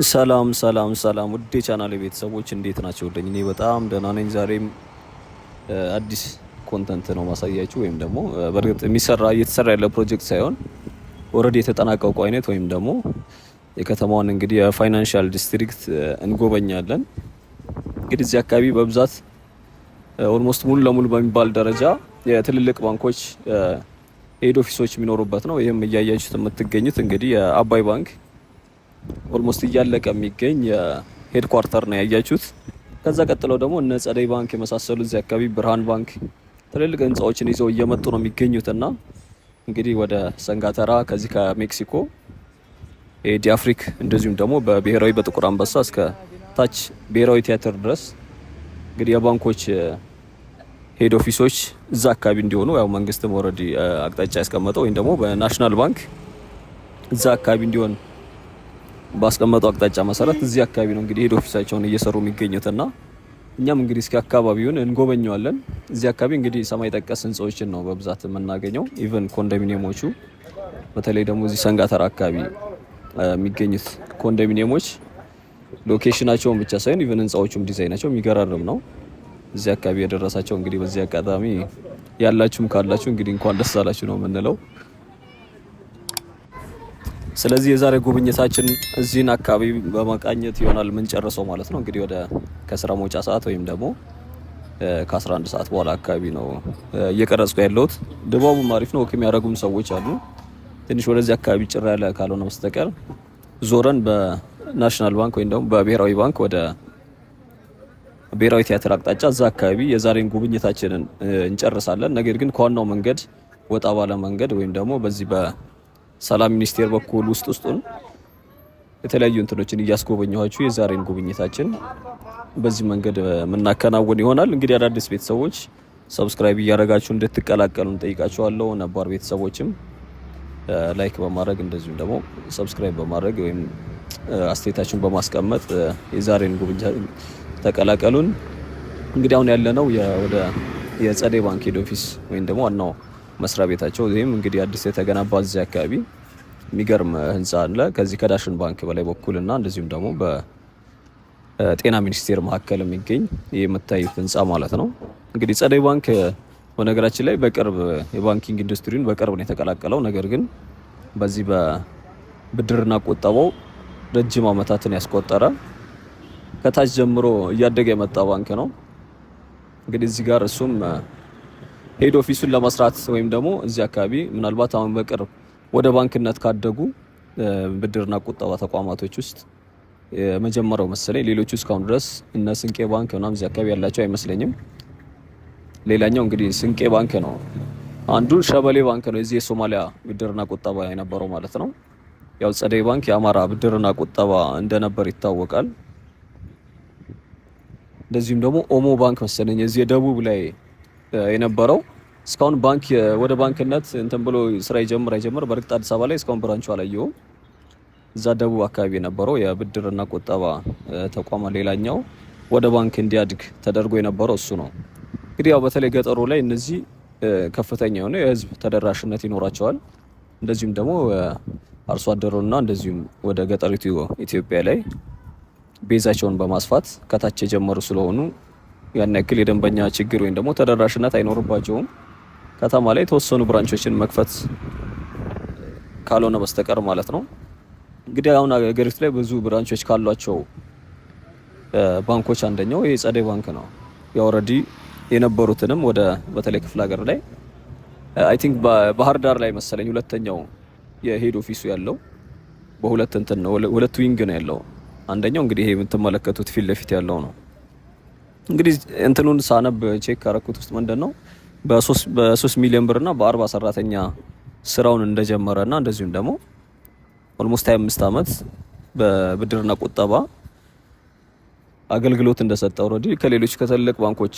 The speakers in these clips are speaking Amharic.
ሰላም ሰላም ሰላም ውድ የቻናሌ ቤተሰቦች እንዴት ናቸው? እኔ በጣም ደህና ነኝ። ዛሬም አዲስ ኮንተንት ነው ማሳያችሁ ወይም ደግሞ በእርግጥ እየተሰራ ያለ ፕሮጀክት ሳይሆን ኦልሬዲ የተጠናቀቁ አይነት ወይም ደግሞ የከተማውን እንግዲህ የፋይናንሻል ዲስትሪክት እንጎበኛለን። እንግዲህ እዚህ አካባቢ በብዛት ኦልሞስት ሙሉ ለሙሉ በሚባል ደረጃ የትልልቅ ባንኮች ሄድ ኦፊሶች የሚኖሩበት ነው። ይህም እያያችሁት የምትገኙት እንግዲህ የአባይ ባንክ ኦልሞስት እያለቀ የሚገኝ ሄድ ኳርተር ነው ያያችሁት። ከዛ ቀጥለው ደግሞ እነ ጸደይ ባንክ የመሳሰሉ እዚህ አካባቢ ብርሃን ባንክ ትልልቅ ህንጻዎችን ይዘው እየመጡ ነው የሚገኙትና እንግዲህ ወደ ሰንጋተራ ከዚህ ከሜክሲኮ ዲአፍሪክ እንደዚሁም ደግሞ በብሔራዊ በጥቁር አንበሳ እስከ ታች ብሔራዊ ቲያትር ድረስ እንግዲህ የባንኮች ሄድ ኦፊሶች እዛ አካባቢ እንዲሆኑ ያው መንግስትም ኦልሬዲ አቅጣጫ ያስቀመጠው ወይም ደግሞ በናሽናል ባንክ እዛ አካባቢ እንዲሆን ባስቀመጠው አቅጣጫ መሰረት እዚህ አካባቢ ነው እንግዲህ ሄድ ኦፊሳቸውን እየሰሩ የሚገኙትና እኛም እንግዲህ እስከ አካባቢውን እንጎበኘዋለን። እዚህ አካባቢ እንግዲህ ሰማይ ጠቀስ ህንጻዎችን ነው በብዛት የምናገኘው። ኢቨን ኮንዶሚኒየሞቹ በተለይ ደግሞ እዚህ ሰንጋተራ አካባቢ የሚገኙት ኮንዶሚኒየሞች ሎኬሽናቸውን ብቻ ሳይሆን ኢቨን ህንጻዎቹም ዲዛይናቸው የሚገራርም ነው። እዚህ አካባቢ የደረሳቸው እንግዲህ በዚህ አጋጣሚ ያላችሁም ካላችሁ እንግዲህ እንኳን ደስ አላችሁ ነው የምንለው። ስለዚህ የዛሬ ጉብኝታችን እዚህን አካባቢ በመቃኘት ይሆናል የምንጨርሰው ማለት ነው። እንግዲህ ወደ ከስራ መውጫ ሰዓት ወይም ደግሞ ከ11 ሰዓት በኋላ አካባቢ ነው እየቀረጽኩ ያለሁት። ድባቡም አሪፍ ነው። ወክ የሚያደርጉም ሰዎች አሉ። ትንሽ ወደዚህ አካባቢ ጭራ ያለ ካልሆነ በስተቀር ዞረን በናሽናል ባንክ ወይም ደግሞ በብሔራዊ ባንክ ወደ ብሔራዊ ቲያትር አቅጣጫ እዛ አካባቢ የዛሬን ጉብኝታችንን እንጨርሳለን። ነገር ግን ከዋናው መንገድ ወጣ ባለ መንገድ ወይም ደግሞ በዚህ ሰላም ሚኒስቴር በኩል ውስጡን የተለያዩ እንትኖችን እያስጎበኘኋችሁ የዛሬን ጉብኝታችን በዚህ መንገድ የምናከናውን ይሆናል። እንግዲህ አዳዲስ ቤተሰቦች ሰብስክራይብ እያደረጋችሁ እንድትቀላቀሉ እንጠይቃችኋለሁ። ነባር ቤተሰቦችም ላይክ በማድረግ እንደዚሁም ደግሞ ሰብስክራይብ በማድረግ ወይም አስተያየታችሁን በማስቀመጥ የዛሬን ጉብኝት ተቀላቀሉን። እንግዲህ አሁን ያለነው ወደ የጸደይ ባንክ ሄድ ኦፊስ ወይም ደግሞ ዋናው መስሪያ ቤታቸው ይህም እንግዲህ አዲስ የተገነባ እዚህ አካባቢ የሚገርም ህንጻ አለ። ከዚህ ከዳሽን ባንክ በላይ በኩልና እንደዚሁም ደግሞ በጤና ሚኒስቴር መካከል የሚገኝ የምታዩት ህንጻ ማለት ነው። እንግዲህ ጸደይ ባንክ በነገራችን ላይ በቅርብ የባንኪንግ ኢንዱስትሪውን በቅርብ ነው የተቀላቀለው። ነገር ግን በዚህ በብድርና ቁጠባው ረጅም ዓመታትን ያስቆጠረ ከታች ጀምሮ እያደገ የመጣ ባንክ ነው። እንግዲህ እዚህ ጋር እሱም ሄድ ኦፊሱን ለመስራት ወይም ደግሞ እዚህ አካባቢ ምናልባት አሁን በቅርብ ወደ ባንክነት ካደጉ ብድርና ቁጠባ ተቋማቶች ውስጥ የመጀመሪያው መሰለኝ። ሌሎቹ እስካሁን ድረስ እነ ስንቄ ባንክ ምናምን እዚህ አካባቢ ያላቸው አይመስለኝም። ሌላኛው እንግዲህ ስንቄ ባንክ ነው። አንዱ ሸበሌ ባንክ ነው፣ የዚህ የሶማሊያ ብድርና ቁጠባ የነበረው ማለት ነው። ያው ጸደይ ባንክ የአማራ ብድርና ቁጠባ እንደነበር ይታወቃል። እንደዚሁም ደግሞ ኦሞ ባንክ መሰለኝ የዚህ የደቡብ ላይ የነበረው እስካሁን ባንክ ወደ ባንክነት እንትን ብሎ ስራ አይጀምር። በርግጥ አዲስ አበባ ላይ እስካሁን ብራንቹ አላየሁም። እዛ ደቡብ አካባቢ የነበረው የብድርና ቁጠባ ተቋም ሌላኛው ወደ ባንክ እንዲያድግ ተደርጎ የነበረው እሱ ነው። እንግዲህ ያው በተለይ ገጠሩ ላይ እነዚህ ከፍተኛ የሆነ የህዝብ ተደራሽነት ይኖራቸዋል። እንደዚሁም ደግሞ አርሶ አደሩና እንደዚሁም ወደ ገጠሪቱ ኢትዮጵያ ላይ ቤዛቸውን በማስፋት ከታች የጀመሩ ስለሆኑ ያን ያክል የደንበኛ ችግር ወይም ደግሞ ተደራሽነት አይኖርባቸውም። ከተማ ላይ የተወሰኑ ብራንቾችን መክፈት ካልሆነ በስተቀር ማለት ነው። እንግዲህ አሁን ሀገሪቱ ላይ ብዙ ብራንቾች ካሏቸው ባንኮች አንደኛው ይሄ ጸደይ ባንክ ነው። ያው ኦልሬዲ የነበሩትንም ወደ በተለይ ክፍለ ሀገር ላይ አይ ቲንክ ባህር ዳር ላይ መሰለኝ ሁለተኛው የሄድ ኦፊሱ ያለው በሁለት እንትን ነው፣ ሁለት ዊንግ ነው ያለው። አንደኛው እንግዲህ ይሄ የምትመለከቱት ፊት ለፊት ያለው ነው። እንግዲህ እንትኑን ሳነብ ቼክ ካረኩት ውስጥ ምንድነው በ3 ሚሊዮን ብርና በ40 ሰራተኛ ስራውን እንደጀመረና እንደዚሁም ደግሞ ኦልሞስት 25 አመት በብድርና ቁጠባ አገልግሎት እንደሰጠ ኦልሬዲ ከሌሎች ከትልቅ ባንኮች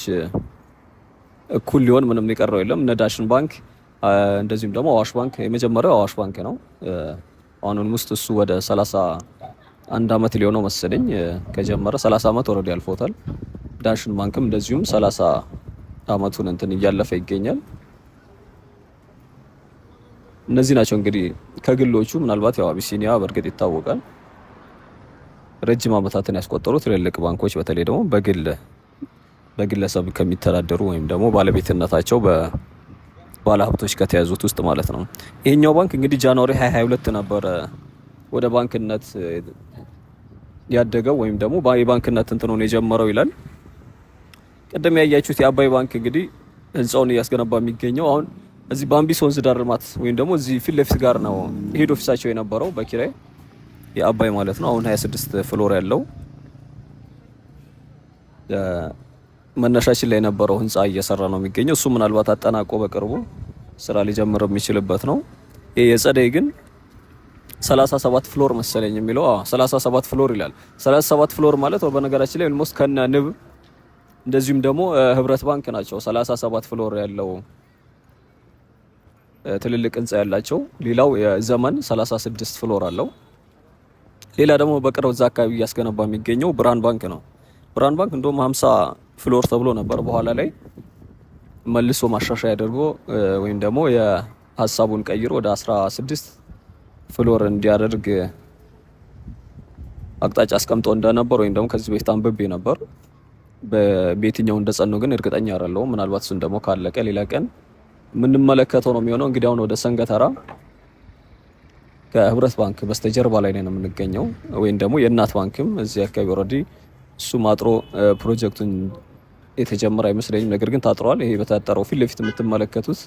እኩል ሊሆን ምንም የቀረው የለም። እነ ዳሽን ባንክ እንደዚሁም ደግሞ አዋሽ ባንክ፣ የመጀመሪያው አዋሽ ባንክ ነው። አሁን ውስጥ እሱ ወደ 31 አመት ሊሆነው መሰለኝ ከጀመረ 30 አመት ኦልሬዲ አልፎታል። ዳሽን ባንክም እንደዚሁም 30 አመቱን እንትን እያለፈ ይገኛል። እነዚህ ናቸው እንግዲህ ከግሎቹ። ምናልባት ያው አቢሲኒያ በእርግጥ ይታወቃል፣ ረጅም አመታትን ያስቆጠሩ ትልልቅ ባንኮች በተለይ ደግሞ በግለሰብ ከሚተዳደሩ ወይም ደግሞ ባለቤትነታቸው በባለ ሀብቶች ከተያዙት ውስጥ ማለት ነው። ይሄኛው ባንክ እንግዲህ ጃንዋሪ 2022 ነበረ ወደ ባንክነት ያደገው ወይም ደግሞ የባንክነት እንትኑን የጀመረው ይላል። ቀደም ያያችሁት የአባይ ባንክ እንግዲህ ህንጻውን እያስገነባ የሚገኘው አሁን እዚህ ባምቢስ ወንዝ ዳር ልማት ወይም ደግሞ እዚህ ፊት ለፊት ጋር ነው ሄድ ኦፊሳቸው የነበረው በኪራይ የአባይ ማለት ነው። አሁን 26 ፍሎር ያለው መነሻችን ላይ የነበረው ህንጻ እየሰራ ነው የሚገኘው። እሱ ምናልባት አጠናቆ በቅርቡ ስራ ሊጀምር የሚችልበት ነው። ይሄ የጸደይ ግን 37 ፍሎር መሰለኝ የሚለው 37 ፍሎር ይላል። 37 ፍሎር ማለት በነገራችን ላይ ኦልሞስት ከነ ንብ እንደዚሁም ደግሞ ህብረት ባንክ ናቸው 37 ፍሎር ያለው ትልልቅ ህንጻ ያላቸው። ሌላው የዘመን 36 ፍሎር አለው። ሌላ ደግሞ በቅርብ እዛ አካባቢ እያስገነባ የሚገኘው ብርሃን ባንክ ነው። ብርሃን ባንክ እንደውም 50 ፍሎር ተብሎ ነበር። በኋላ ላይ መልሶ ማሻሻያ አድርጎ ወይም ደግሞ የሀሳቡን ቀይሮ ወደ 16 ፍሎር እንዲያደርግ አቅጣጫ አስቀምጦ እንደነበር ወይም ደግሞ ከዚህ በፊት አንብቤ ነበር። በየትኛው እንደጸነው ግን እርግጠኛ አይደለሁም። ምናልባት እሱን ደግሞ ካለቀ ሌላ ቀን የምንመለከተው ነው የሚሆነው። እንግዲህ አሁን ወደ ሰንገተራ ከህብረት ባንክ በስተጀርባ ላይ ነው የምንገኘው፣ ወይም ደግሞ የእናት ባንክም እዚህ አካባቢ ኦልሬዲ እሱ ማጥሮ ፕሮጀክቱን የተጀመረ አይመስለኝም። ነገር ግን ታጥሯል። ይሄ በታጠረው ፊት ለፊት የምትመለከቱት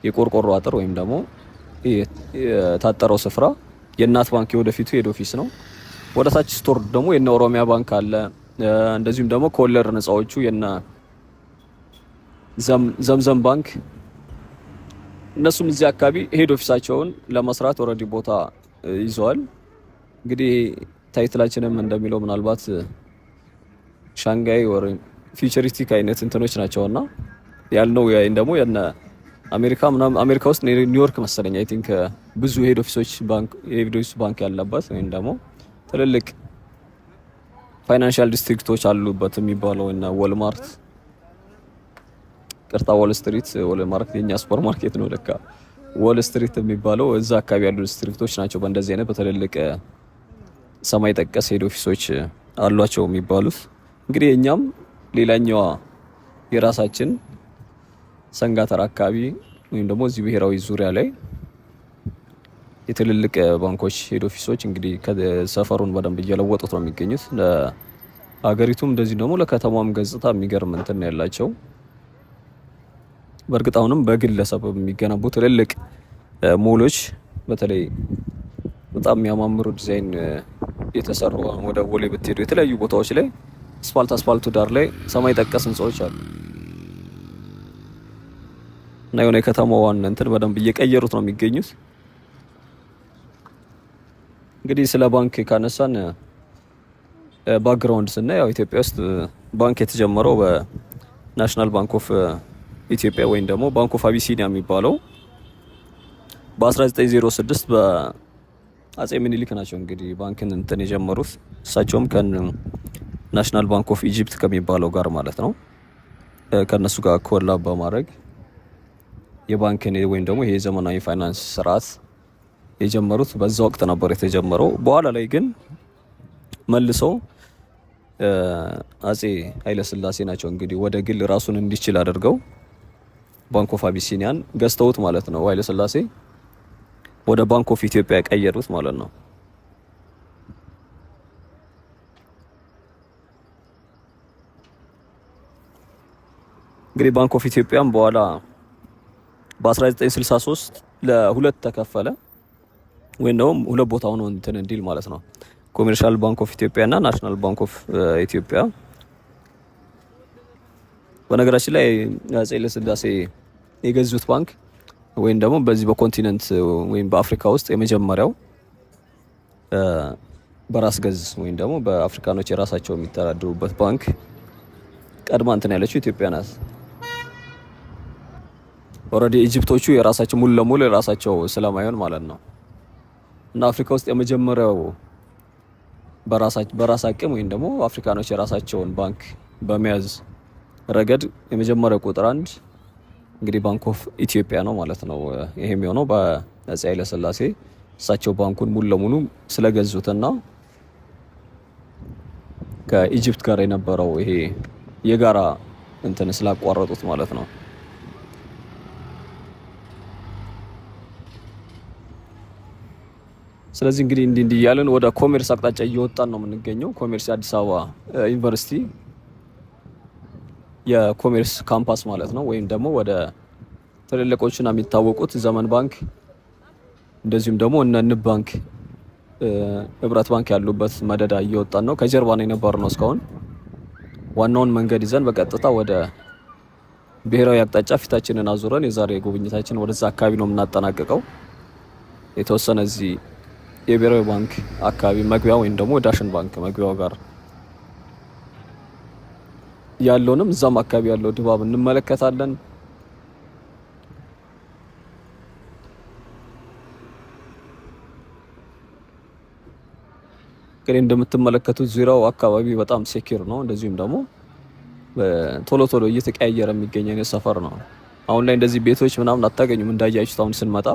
የቆርቆሮ አጥር ወይም ደግሞ የታጠረው ስፍራ የእናት ባንክ የወደፊቱ ሄድ ኦፊስ ነው። ወደ ታች ስቶር ደግሞ የነ ኦሮሚያ ባንክ አለ። እንደዚሁም ደግሞ ከወለድ ነፃዎቹ የነ ዘምዘም ባንክ እነሱም እዚህ አካባቢ ሄድ ኦፊሳቸውን ለመስራት ኦልሬዲ ቦታ ይዘዋል። እንግዲህ ታይትላችንም እንደሚለው ምናልባት ሻንጋይ ወር ፊውቸሪስቲክ አይነት እንትኖች ናቸውና ያልነው ደግሞ የነ አሜሪካ ምናምን አሜሪካ ውስጥ ኒውዮርክ መሰለኝ አይ ቲንክ ብዙ ሄድ ኦፊሶች ባንክ ያለበት ወይም ደግሞ ትልልቅ ፋይናንሻል ዲስትሪክቶች አሉበት የሚባለው እና ወልማርት ቅርታ ወል ስትሪት ወልማርት የኛ ሱፐር ማርኬት ነው ለካ ወል ስትሪት የሚባለው እዛ አካባቢ ያሉ ዲስትሪክቶች ናቸው። በእንደዚህ አይነት በትልልቅ ሰማይ ጠቀስ ሄድ ኦፊሶች አሏቸው የሚባሉት። እንግዲህ እኛም ሌላኛዋ የራሳችን ሰንጋተራ አካባቢ ወይም ደግሞ እዚህ ብሔራዊ ዙሪያ ላይ የትልልቅ ባንኮች ሄድ ኦፊሶች እንግዲህ ሰፈሩን በደንብ እየለወጡት ነው የሚገኙት። ለሀገሪቱም እንደዚህ ደግሞ ለከተማም ገጽታ የሚገርም እንትን ያላቸው። በእርግጥ አሁንም በግለሰብ የሚገነቡ ትልልቅ ሞሎች በተለይ በጣም የሚያማምሩ ዲዛይን የተሰሩ ወደ ቦሌ ብትሄዱ የተለያዩ ቦታዎች ላይ አስፋልቱ ዳር ላይ ሰማይ ጠቀስ ህንጻዎች አሉ እና የሆነ የከተማዋን እንትን በደንብ እየቀየሩት ነው የሚገኙት። እንግዲህ ስለ ባንክ ካነሳን ባክግራውንድ ስናይ ያው ኢትዮጵያ ውስጥ ባንክ የተጀመረው በናሽናል ባንክ ኦፍ ኢትዮጵያ ወይም ደግሞ ባንክ ኦፍ አቢሲኒያ የሚባለው በ1906 በአጼ ምኒልክ ናቸው እንግዲህ ባንክን እንትን የጀመሩት። እሳቸውም ናሽናል ባንክ ኦፍ ኢጂፕት ከሚባለው ጋር ማለት ነው ከነሱ ጋር ኮላብ በማድረግ የባንክን ወይም ደግሞ ይሄ ዘመናዊ ፋይናንስ ስርዓት የጀመሩት በዛ ወቅት ነበር የተጀመረው። በኋላ ላይ ግን መልሰው አጼ ኃይለ ሥላሴ ናቸው እንግዲህ ወደ ግል ራሱን እንዲችል አድርገው ባንክ ኦፍ አቢሲኒያን ገዝተውት ማለት ነው። ኃይለ ሥላሴ ወደ ባንክ ኦፍ ኢትዮጵያ ቀየሩት ማለት ነው። እንግዲህ ባንክ ኦፍ ኢትዮጵያም በኋላ በ1963 ለሁለት ተከፈለ ወይም ደግሞ ሁለት ቦታ ሆኖ እንትን እንዲል ማለት ነው። ኮሜርሻል ባንክ ኦፍ ኢትዮጵያ እና ናሽናል ባንክ ኦፍ ኢትዮጵያ በነገራችን ላይ አፄ ኃይለሥላሴ የገዙት ባንክ ወይም ደግሞ በዚህ በኮንቲነንት ወይም በአፍሪካ ውስጥ የመጀመሪያው በራስ ገዝ ወይም ደግሞ በአፍሪካኖች የራሳቸው የሚተዳደሩበት ባንክ ቀድማ እንትን ያለችው ኢትዮጵያ ናት። ኦልሬዲ ኢጂፕቶቹ የራሳቸው ሙሉ ለሙሉ የራሳቸው ስለማይሆን ማለት ነው እና አፍሪካ ውስጥ የመጀመሪያው በራስ አቅም ወይም ደግሞ አፍሪካኖች የራሳቸውን ባንክ በመያዝ ረገድ የመጀመሪያው ቁጥር አንድ እንግዲህ ባንክ ኦፍ ኢትዮጵያ ነው ማለት ነው። ይሄም የሆነው በአፄ ኃይለሥላሴ እሳቸው ባንኩን ሙሉ ለሙሉ ስለገዙትና ከኢጂፕት ጋር የነበረው ይሄ የጋራ እንትን ስላቋረጡት ማለት ነው። ስለዚህ እንግዲህ እንዲህ እያልን ወደ ኮሜርስ አቅጣጫ እየወጣን ነው የምንገኘው። ኮሜርስ የአዲስ አበባ ዩኒቨርሲቲ የኮሜርስ ካምፓስ ማለት ነው። ወይም ደግሞ ወደ ትልልቆችና የሚታወቁት ዘመን ባንክ እንደዚሁም ደግሞ እነ ንብ ባንክ፣ ህብረት ባንክ ያሉበት መደዳ እየወጣን ነው። ከጀርባ ነው የነበርነው እስካሁን። ዋናውን መንገድ ይዘን በቀጥታ ወደ ብሔራዊ አቅጣጫ ፊታችንን አዙረን የዛሬ ጉብኝታችን ወደዛ አካባቢ ነው የምናጠናቅቀው። የተወሰነ እዚህ የብሔራዊ ባንክ አካባቢ መግቢያ ወይም ደግሞ ዳሽን ባንክ መግቢያው ጋር ያለውንም እዛም አካባቢ ያለው ድባብ እንመለከታለን። እንግዲህ እንደምትመለከቱት ዙሪያው አካባቢ በጣም ሴኪር ነው። እንደዚሁም ደግሞ ቶሎ ቶሎ እየተቀያየረ የሚገኝ አይነት ሰፈር ነው። አሁን ላይ እንደዚህ ቤቶች ምናምን አታገኙም እንዳያችሁት። አሁን ስንመጣ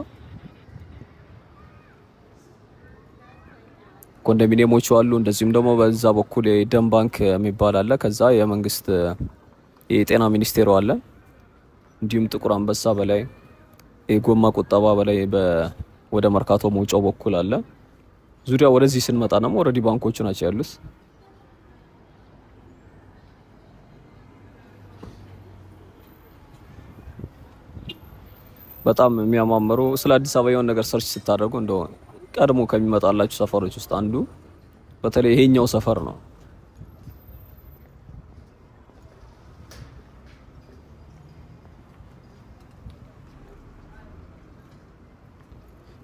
ኮንዶሚኒየሞቹ አሉ። እንደዚሁም ደግሞ በዛ በኩል የደም ባንክ የሚባል አለ። ከዛ የመንግስት የጤና ሚኒስቴሩ አለ። እንዲሁም ጥቁር አንበሳ በላይ የጎማ ቁጠባ በላይ ወደ መርካቶ መውጫው በኩል አለ። ዙሪያ ወደዚህ ስንመጣ ደግሞ ኦልሬዲ ባንኮቹ ናቸው ያሉት። በጣም የሚያማምሩ ስለ አዲስ አበባ የሆነ ነገር ሰርች ስታደርጉ እንደው ቀድሞ ከሚመጣላችሁ ሰፈሮች ውስጥ አንዱ በተለይ ይሄኛው ሰፈር ነው።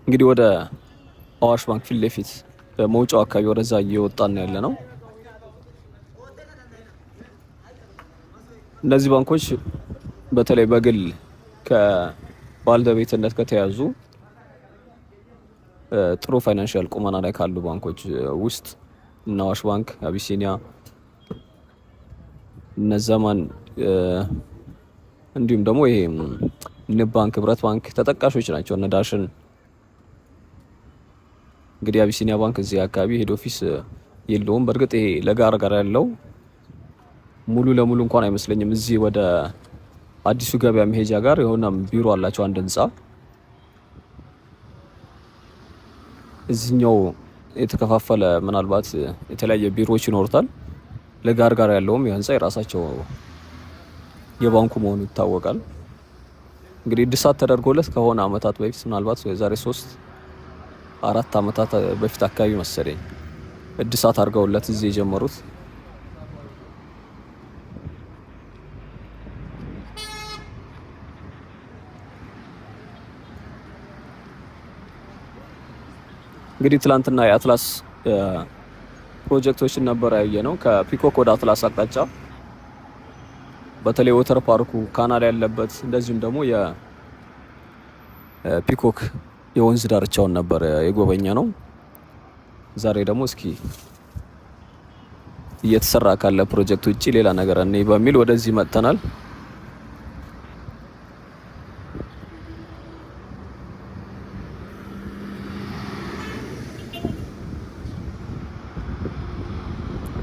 እንግዲህ ወደ አዋሽ ባንክ ፊት ለፊት በመውጫው አካባቢ ወደዛ እየወጣን ያለ ነው። እነዚህ ባንኮች በተለይ በግል ከባለቤትነት ከተያዙ ጥሩ ፋይናንሻል ቁመና ላይ ካሉ ባንኮች ውስጥ እነ አዋሽ ባንክ፣ አቢሲኒያ፣ እነ ዘመን እንዲሁም ደግሞ ይሄ ንብ ባንክ፣ ህብረት ባንክ ተጠቃሾች ናቸው። እነ ዳሽን እንግዲህ አቢሲኒያ ባንክ እዚህ አካባቢ ሄድ ኦፊስ የለውም። በእርግጥ ይሄ ለጋር ጋር ያለው ሙሉ ለሙሉ እንኳን አይመስለኝም። እዚህ ወደ አዲሱ ገበያ መሄጃ ጋር የሆነ ቢሮ አላቸው፣ አንድ ህንጻ። እዚህኛው የተከፋፈለ ምናልባት የተለያየ ቢሮዎች ይኖሩታል። ለጋር ጋር ያለውም የህንጻ የራሳቸው የባንኩ መሆኑ ይታወቃል። እንግዲህ እድሳት ተደርጎለት ከሆነ አመታት በፊት ምናልባት የዛሬ 3-4 አመታት በፊት አካባቢ መሰለኝ እድሳት አድርገውለት እዚህ የጀመሩት። እንግዲህ ትላንትና የአትላስ ፕሮጀክቶችን ነበር ያየነው። ከፒኮክ ወደ አትላስ አቅጣጫ በተለይ ወተር ፓርኩ ካናል ያለበት እንደዚሁም ደግሞ የፒኮክ የወንዝ ዳርቻውን ነበር የጎበኘ ነው። ዛሬ ደግሞ እስኪ እየተሰራ ካለ ፕሮጀክት ውጪ ሌላ ነገር እኔ በሚል ወደዚህ መጥተናል።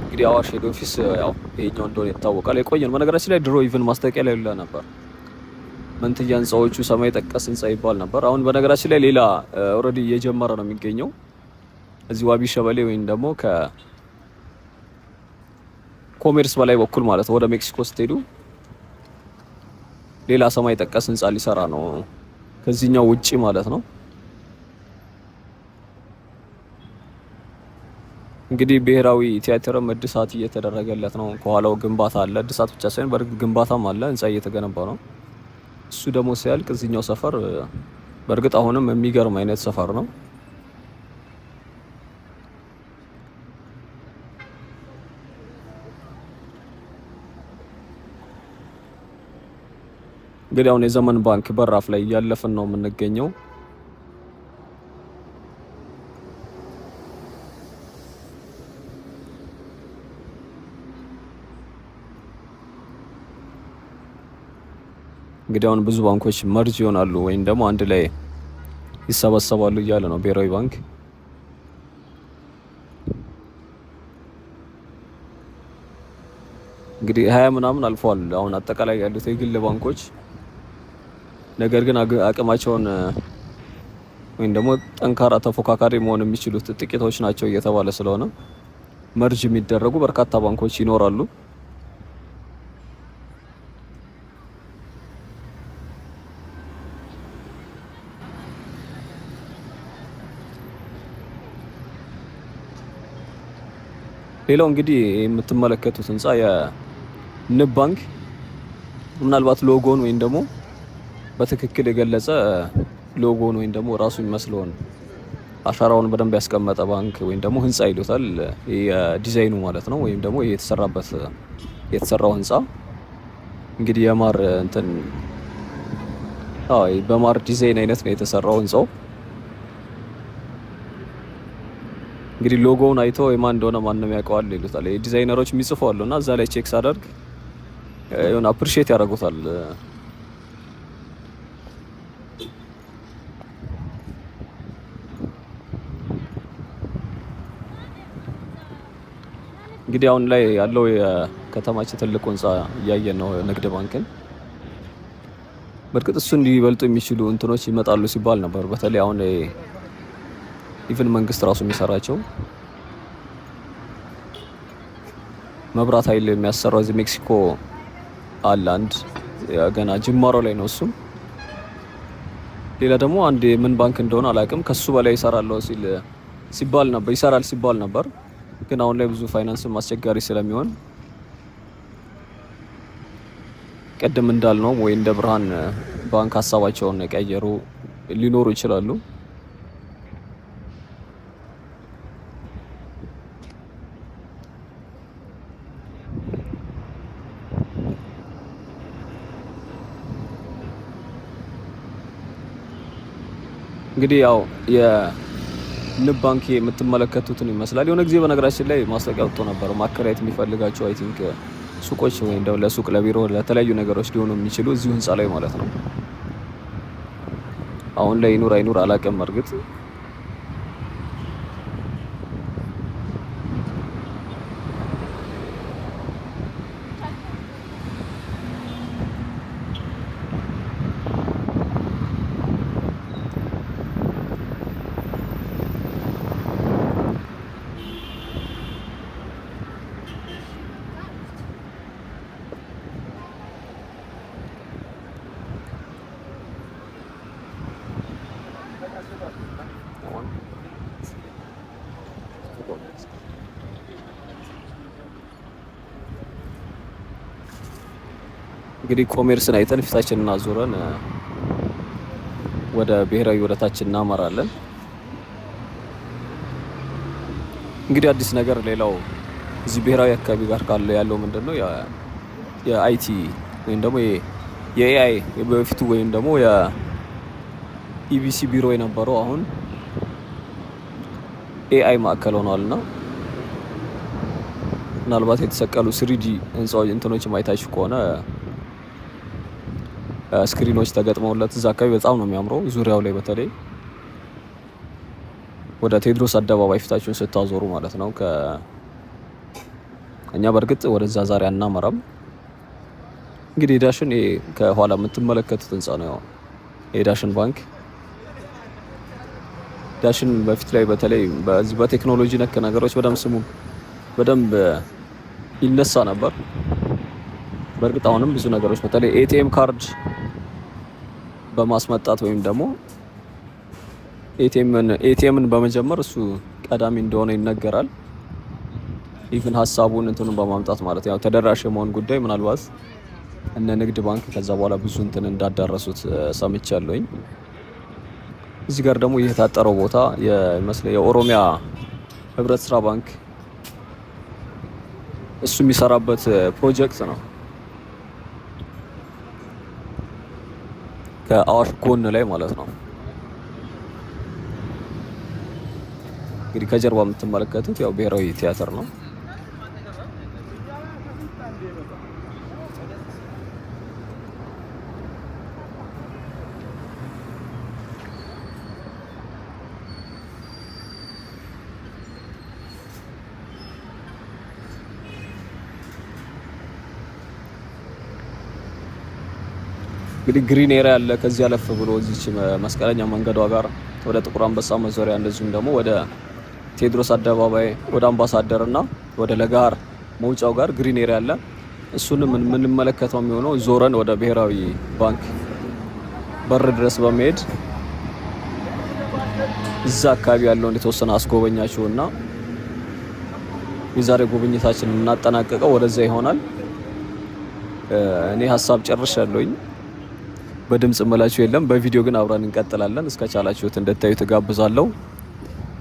እንግዲህ አዋሽ ሄድ ኦፊስ ያው ይሄኛው እንደሆነ ይታወቃል። የቆየን በነገራችን ላይ ድሮ ኢቭን ማስታወቂያ ላይ ሌላ ነበር። መንትያ ህንጻዎቹ ሰማይ ጠቀስ ህንጻ ይባል ነበር። አሁን በነገራችን ላይ ሌላ ኦልሬዲ እየጀመረ ነው የሚገኘው እዚህ ዋቢ ሸበሌ ወይም ደግሞ ከኮሜርስ በላይ በኩል ማለት ወደ ሜክሲኮ ስትሄዱ ሌላ ሰማይ ጠቀስ ህንጻ ሊሰራ ነው ከዚህኛው ውጪ ማለት ነው። እንግዲህ ብሔራዊ ቲያትርም እድሳት እየተደረገለት ነው። ከኋላው ግንባታ አለ። እድሳት ብቻ ሳይሆን በእርግጥ ግንባታም አለ። ህንጻ እየተገነባ ነው። እሱ ደግሞ ሲያልቅ እዚህኛው ሰፈር በእርግጥ አሁንም የሚገርም አይነት ሰፈር ነው። እንግዲህ አሁን የዘመን ባንክ በራፍ ላይ እያለፍን ነው የምንገኘው። እንግዲህ አሁን ብዙ ባንኮች መርጅ ይሆናሉ ወይም ደግሞ አንድ ላይ ይሰበሰባሉ እያለ ነው ብሔራዊ ባንክ። እንግዲህ 20 ምናምን አልፏል አሁን አጠቃላይ ያሉት የግል ባንኮች። ነገር ግን አቅማቸውን ወይም ደግሞ ጠንካራ ተፎካካሪ መሆን የሚችሉት ጥቂቶች ናቸው እየተባለ ስለሆነ መርጅ የሚደረጉ በርካታ ባንኮች ይኖራሉ። ሌላው እንግዲህ የምትመለከቱት ህንጻ የንብ ባንክ ምናልባት ሎጎን ወይም ደግሞ በትክክል የገለጸ ሎጎን ወይም ደግሞ ራሱ የሚመስለውን አሻራውን በደንብ ያስቀመጠ ባንክ ወይም ደግሞ ህንጻ ይሉታል። የዲዛይኑ ማለት ነው። ወይም ደግሞ የተሰራው ህንጻ እንግዲህ የማር በማር ዲዛይን አይነት ነው የተሰራው ህንጻው። እንግዲህ ሎጎውን አይቶ የማን እንደሆነ ማንም ያውቀዋል ይሉታል። ዲዛይነሮች የሚጽፉ አሉና እዛ ላይ ቼክ ሳደርግ የሆነ አፕሪሺየት ያደርጉታል። እንግዲህ አሁን ላይ ያለው የከተማችን ትልቁ ህንጻ እያየን ነው ንግድ ባንክን። በእርግጥ እሱን ሊበልጡ የሚችሉ እንትኖች ይመጣሉ ሲባል ነበር። በተለይ አሁን ኢቭን መንግስት ራሱ የሚሰራቸው መብራት ኃይል የሚያሰራው እዚህ ሜክሲኮ አለ አንድ ገና ጅማሮ ላይ ነው እሱም። ሌላ ደግሞ አንድ ምን ባንክ እንደሆነ አላውቅም ከሱ በላይ ይሰራል ሲባል ነበር። ግን አሁን ላይ ብዙ ፋይናንስም አስቸጋሪ ስለሚሆን ቀደም እንዳልነው ወይ እንደ ብርሃን ባንክ ሀሳባቸውን የቀየሩ ሊኖሩ ይችላሉ። እንግዲህ ያው የንብ ባንክ የምትመለከቱትን ይመስላል። የሆነ ጊዜ በነገራችን ላይ ማስታወቂያ ወጥቶ ነበር ማከራየት የሚፈልጋቸው አይ ቲንክ ሱቆች ወይም ደግሞ ለሱቅ፣ ለቢሮ፣ ለተለያዩ ነገሮች ሊሆኑ የሚችሉ እዚሁ ህንጻ ላይ ማለት ነው። አሁን ላይ ይኑር አይኑር አላውቅም እርግጥ። እንግዲህ ኮሜርስን አይተን ፊታችንን አዙረን ወደ ብሔራዊ ወደታችን እናመራለን። እንግዲህ አዲስ ነገር ሌላው እዚህ ብሔራዊ አካባቢ ጋር ካለ ያለው ምንድነው የአይቲ ወይም ደግሞ የኤአይ በፊቱ ወይም ደግሞ የኢቢሲ ቢሮ የነበረው አሁን ኤአይ ማዕከል ሆኗልና ምናልባት የተሰቀሉ 3D ህንጻዎች እንትኖች ማይታችሁ ከሆነ ስክሪኖች ተገጥመውለት እዛ አካባቢ በጣም ነው የሚያምረው። ዙሪያው ላይ በተለይ ወደ ቴዎድሮስ አደባባይ ፊታችሁን ስታዞሩ ማለት ነው። እኛ በእርግጥ ወደዛ ዛሬ አናመራም። እንግዲህ ዳሽን ከኋላ የምትመለከቱት ህንጻ ነው የዳሽን ባንክ። ዳሽን በፊት ላይ በተለይ በዚህ በቴክኖሎጂ ነክ ነገሮች በደንብ ይነሳ ነበር። በእርግጥ አሁንም ብዙ ነገሮች በተለይ ኤቲኤም ካርድ በማስመጣት ወይም ደግሞ ኤቲኤምን በመጀመር እሱ ቀዳሚ እንደሆነ ይነገራል። ኢቭን ሀሳቡን እንትኑን በማምጣት ማለት ያው ተደራሽ የመሆን ጉዳይ ምናልባት እነ ንግድ ባንክ ከዛ በኋላ ብዙ እንትን እንዳዳረሱት ሰምቻለሁኝ። እዚህ ጋር ደግሞ የታጠረው ቦታ የመስለ የኦሮሚያ ህብረት ስራ ባንክ እሱ የሚሰራበት ፕሮጀክት ነው። ከአዋሽ ጎን ላይ ማለት ነው። እንግዲህ ከጀርባ የምትመለከቱት ያው ብሔራዊ ቲያትር ነው። እንግዲህ ግሪን ኤሪያ ያለ ከዚህ አለፍ ብሎ እዚች መስቀለኛ መንገዷ ጋር ወደ ጥቁር አንበሳ መዞሪያ እንደዚሁም ደግሞ ወደ ቴዎድሮስ አደባባይ ወደ አምባሳደር እና ወደ ለጋር መውጫው ጋር ግሪን ኤሪያ አለ። እሱንም የምንመለከተው የሚሆነው ዞረን ወደ ብሔራዊ ባንክ በር ድረስ በመሄድ እዛ አካባቢ ያለውን የተወሰነ አስጎበኛችሁና የዛሬ ጉብኝታችንን እናጠናቀቀው ወደዛ ይሆናል። እኔ ሀሳብ ጨርሻለሁኝ። በድምጽ መላችሁ የለም፣ በቪዲዮ ግን አብረን እንቀጥላለን። እስከቻላችሁት እንድታዩ ተጋብዛለሁ።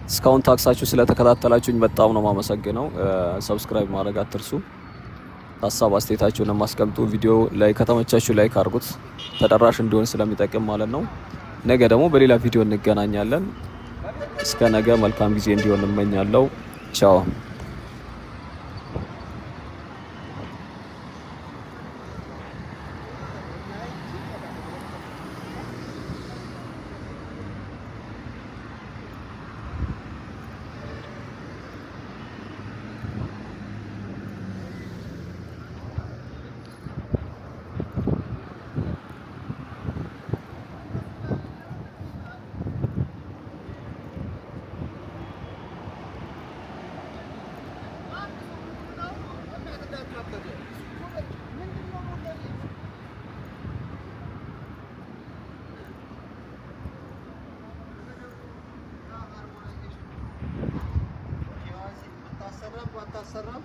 እስካሁን ታክሳችሁ ስለተከታተላችሁኝ በጣም ነው ማመሰግነው። ሰብስክራይብ ማድረግ አትርሱ። ሀሳብ አስተያየታችሁን ማስቀምጡ። ቪዲዮ ላይ ከተመቻችሁ ላይክ አድርጉት፣ ተደራሽ እንዲሆን ስለሚጠቅም ማለት ነው። ነገ ደግሞ በሌላ ቪዲዮ እንገናኛለን። እስከ ነገ መልካም ጊዜ እንዲሆን እመኛለሁ። ቻው። አታሰራም።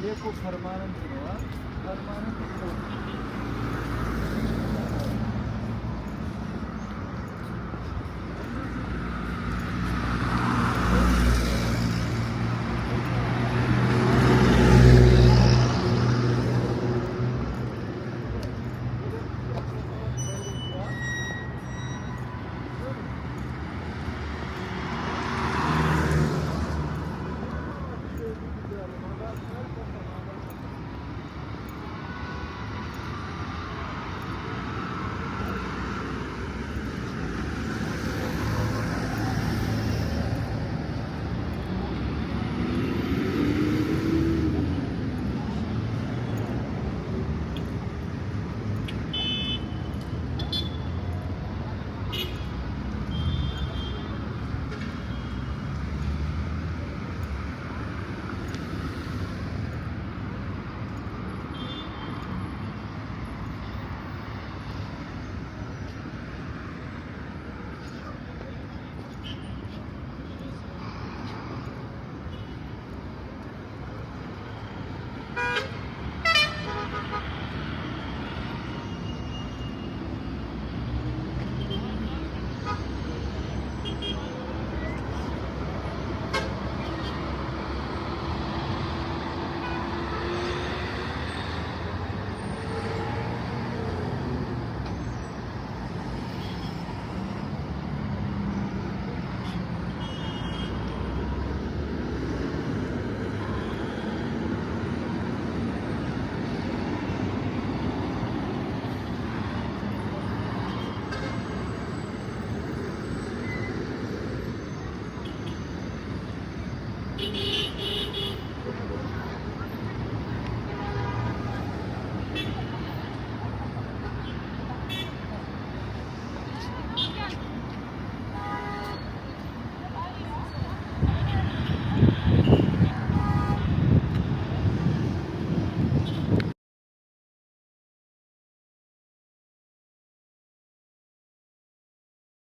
ये को परमानेंट है परमानेंट